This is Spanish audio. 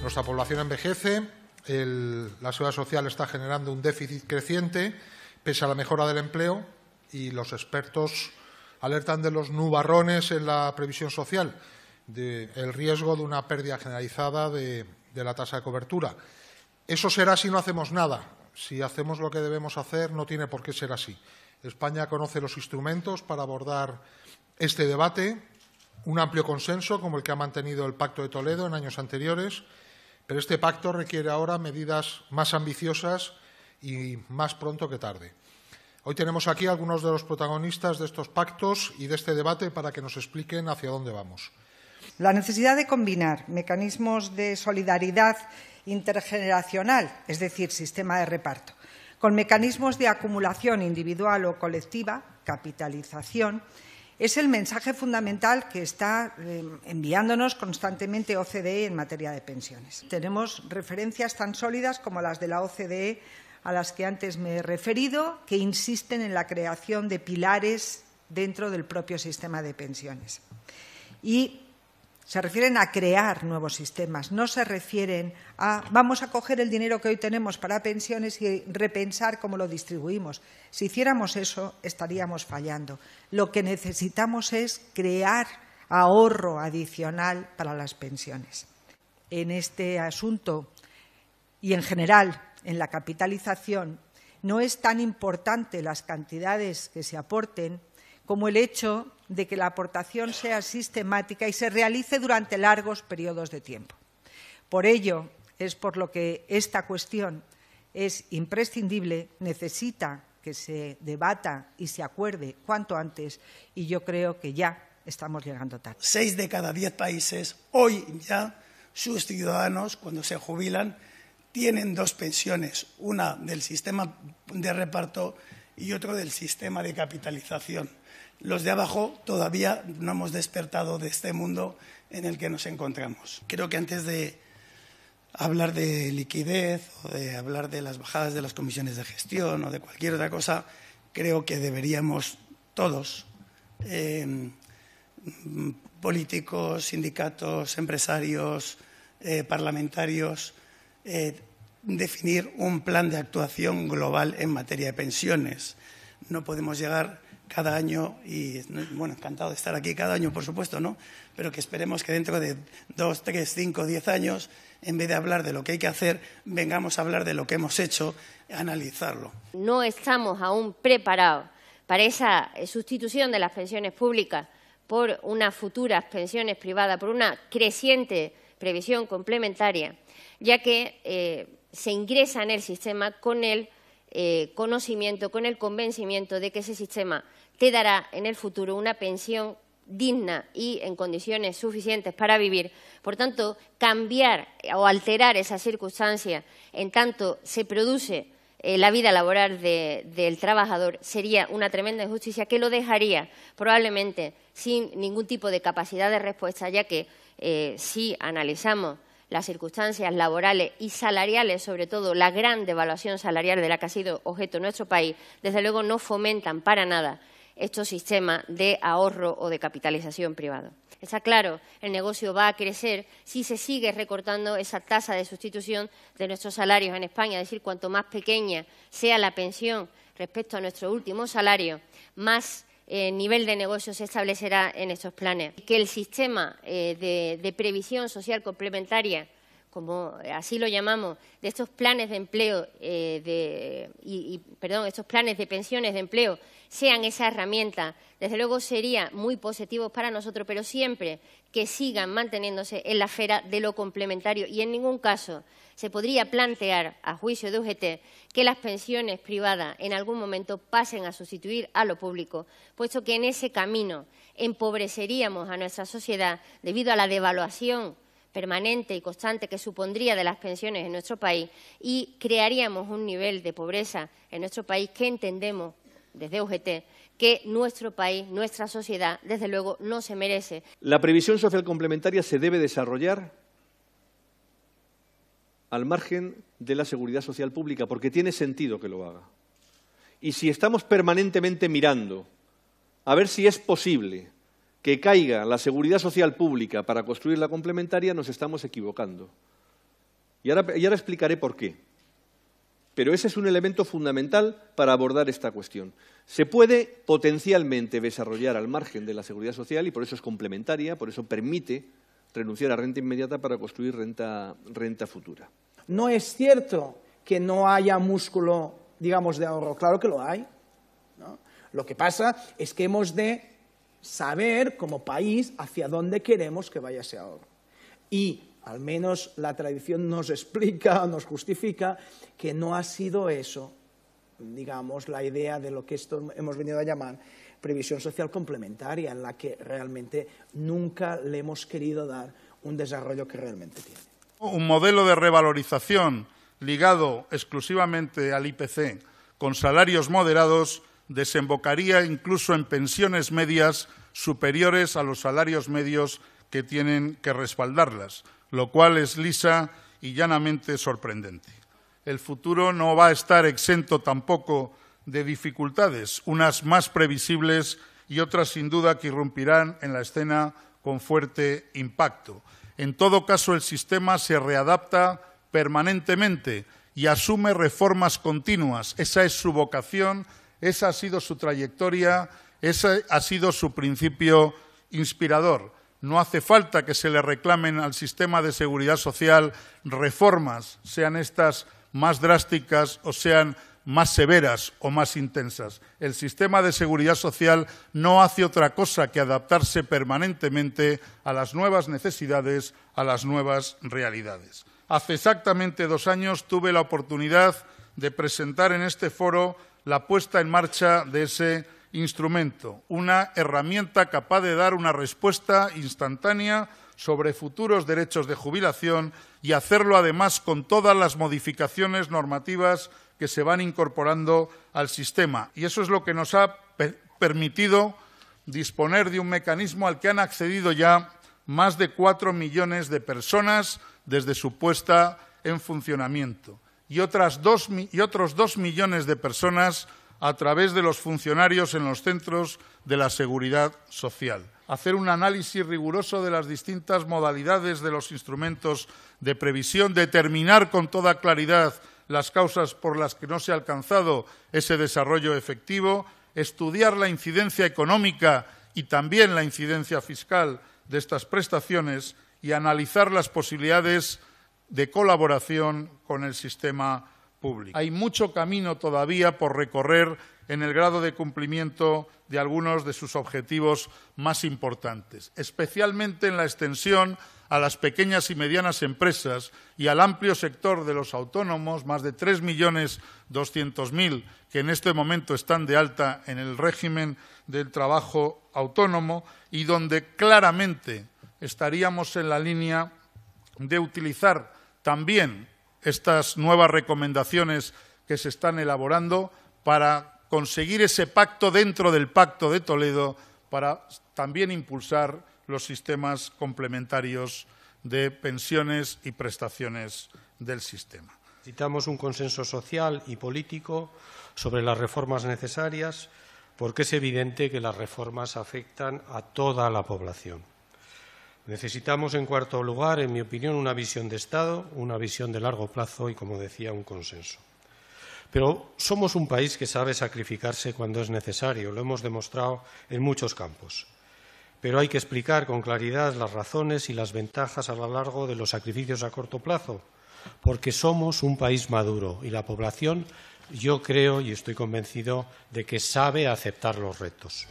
Nuestra población envejece, la seguridad social está generando un déficit creciente, pese a la mejora del empleo, y los expertos alertan de los nubarrones en la previsión social, del riesgo de una pérdida generalizada de la tasa de cobertura. Eso será si no hacemos nada. Si hacemos lo que debemos hacer, no tiene por qué ser así. España conoce los instrumentos para abordar este debate, un amplio consenso como el que ha mantenido el Pacto de Toledo en años anteriores, pero este pacto requiere ahora medidas más ambiciosas y más pronto que tarde. Hoy tenemos aquí a algunos de los protagonistas de estos pactos y de este debate para que nos expliquen hacia dónde vamos. La necesidad de combinar mecanismos de solidaridad intergeneracional, es decir, sistema de reparto, con mecanismos de acumulación individual o colectiva, capitalización, es el mensaje fundamental que está enviándonos constantemente OCDE en materia de pensiones. Tenemos referencias tan sólidas como las de la OCDE, a las que antes me he referido, que insisten en la creación de pilares dentro del propio sistema de pensiones. Y se refieren a crear nuevos sistemas, no se refieren a vamos a coger el dinero que hoy tenemos para pensiones y repensar cómo lo distribuimos. Si hiciéramos eso, estaríamos fallando. Lo que necesitamos es crear ahorro adicional para las pensiones. En este asunto y en general en la capitalización no es tan importante las cantidades que se aporten como el hecho de que la aportación sea sistemática y se realice durante largos periodos de tiempo. Por ello, es por lo que esta cuestión es imprescindible, necesita que se debata y se acuerde cuanto antes, y yo creo que ya estamos llegando tarde. 6 de cada 10 países, hoy ya, sus ciudadanos, cuando se jubilan, tienen 2 pensiones, una del sistema de reparto y otra del sistema de capitalización. Los de abajo todavía no hemos despertado de este mundo en el que nos encontramos. Creo que antes de hablar de liquidez o de hablar de las bajadas de las comisiones de gestión o de cualquier otra cosa, creo que deberíamos todos, políticos, sindicatos, empresarios, parlamentarios, definir un plan de actuación global en materia de pensiones. No podemos llegar cada año, y bueno, encantado de estar aquí cada año, por supuesto, ¿no? Pero que esperemos que dentro de 2, 3, 5, 10 años, en vez de hablar de lo que hay que hacer, vengamos a hablar de lo que hemos hecho, analizarlo. No estamos aún preparados para esa sustitución de las pensiones públicas por unas futuras pensiones privadas, por una creciente previsión complementaria, ya que se ingresa en el sistema con el conocimiento, con el convencimiento de que ese sistema te dará en el futuro una pensión digna y en condiciones suficientes para vivir. Por tanto, cambiar o alterar esa circunstancia en tanto se produce la vida laboral del trabajador sería una tremenda injusticia que lo dejaría probablemente sin ningún tipo de capacidad de respuesta, ya que si analizamos las circunstancias laborales y salariales, sobre todo la gran devaluación salarial de la que ha sido objeto nuestro país, desde luego no fomentan para nada estos sistemas de ahorro o de capitalización privado. Está claro, el negocio va a crecer si se sigue recortando esa tasa de sustitución de nuestros salarios en España, es decir, cuanto más pequeña sea la pensión respecto a nuestro último salario, más nivel de negocio se establecerá en estos planes. Que el sistema de previsión social complementaria, como así lo llamamos, de estos planes de empleo, estos planes de pensiones de empleo, sean esa herramienta, desde luego sería muy positivo para nosotros, pero siempre que sigan manteniéndose en la esfera de lo complementario y en ningún caso se podría plantear, a juicio de UGT, que las pensiones privadas en algún momento pasen a sustituir a lo público, puesto que en ese camino empobreceríamos a nuestra sociedad debido a la devaluación permanente y constante que supondría de las pensiones en nuestro país y crearíamos un nivel de pobreza en nuestro país que entendemos desde UGT que nuestro país, nuestra sociedad, desde luego, no se merece. La previsión social complementaria se debe desarrollar al margen de la seguridad social pública, porque tiene sentido que lo haga. Y si estamos permanentemente mirando a ver si es posible que caiga la seguridad social pública para construir la complementaria, nos estamos equivocando. Y ahora explicaré por qué. Pero ese es un elemento fundamental para abordar esta cuestión. Se puede potencialmente desarrollar al margen de la seguridad social y por eso es complementaria, por eso permite renunciar a renta inmediata para construir renta futura. No es cierto que no haya músculo, digamos, de ahorro. Claro que lo hay, ¿no? Lo que pasa es que hemos de saber, como país, hacia dónde queremos que vaya ese ahorro. Y al menos la tradición nos explica, nos justifica que no ha sido eso, digamos, la idea de lo que esto hemos venido a llamar previsión social complementaria, en la que realmente nunca le hemos querido dar un desarrollo que realmente tiene. Un modelo de revalorización ligado exclusivamente al IPC con salarios moderados desembocaría incluso en pensiones medias superiores a los salarios medios que tienen que respaldarlas, lo cual es lisa y llanamente sorprendente. El futuro no va a estar exento tampoco de dificultades, unas más previsibles y otras sin duda que irrumpirán en la escena con fuerte impacto. En todo caso, el sistema se readapta permanentemente y asume reformas continuas. Esa es su vocación, esa ha sido su trayectoria, ese ha sido su principio inspirador. No hace falta que se le reclamen al sistema de seguridad social reformas, sean estas más drásticas o sean más severas o más intensas. El sistema de seguridad social no hace otra cosa que adaptarse permanentemente a las nuevas necesidades, a las nuevas realidades. Hace exactamente 2 años tuve la oportunidad de presentar en este foro la puesta en marcha de ese instrumento, una herramienta capaz de dar una respuesta instantánea sobre futuros derechos de jubilación y hacerlo además con todas las modificaciones normativas que se van incorporando al sistema. Y eso es lo que nos ha permitido disponer de un mecanismo al que han accedido ya más de 4 millones de personas desde su puesta en funcionamiento y otros 2 millones de personas a través de los funcionarios en los centros de la seguridad social. Hacer un análisis riguroso de las distintas modalidades de los instrumentos de previsión, determinar con toda claridad las causas por las que no se ha alcanzado ese desarrollo efectivo, estudiar la incidencia económica y también la incidencia fiscal de estas prestaciones y analizar las posibilidades de colaboración con el sistema público. Hay mucho camino todavía por recorrer en el grado de cumplimiento de algunos de sus objetivos más importantes, especialmente en la extensión a las pequeñas y medianas empresas y al amplio sector de los autónomos, más de 3.200.000 que en este momento están de alta en el régimen del trabajo autónomo y donde claramente estaríamos en la línea de utilizar también estas nuevas recomendaciones que se están elaborando para conseguir ese pacto dentro del Pacto de Toledo para también impulsar los sistemas complementarios de pensiones y prestaciones del sistema. Necesitamos un consenso social y político sobre las reformas necesarias porque es evidente que las reformas afectan a toda la población. Necesitamos, en cuarto lugar, en mi opinión, una visión de Estado, una visión de largo plazo y, como decía, un consenso. Pero somos un país que sabe sacrificarse cuando es necesario, lo hemos demostrado en muchos campos. Pero hay que explicar con claridad las razones y las ventajas a lo largo de los sacrificios a corto plazo, porque somos un país maduro y la población, yo creo y estoy convencido de que sabe aceptar los retos.